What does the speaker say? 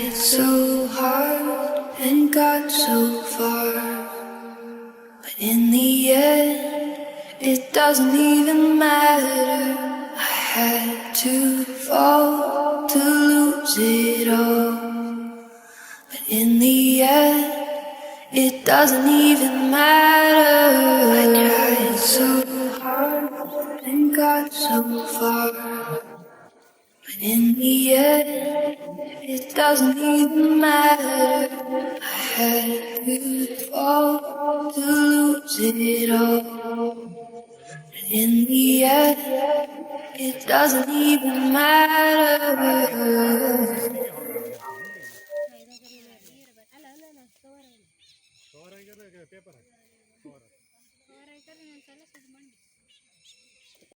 It's so hard and got so far, but in the end, it doesn't even matter. I had to fall to lose it all, but in the end, it doesn't even matter. I tried so hard and got so far, but in the end, it doesn't even matter. I had to fall to lose it all. And in the end, it doesn't even matter.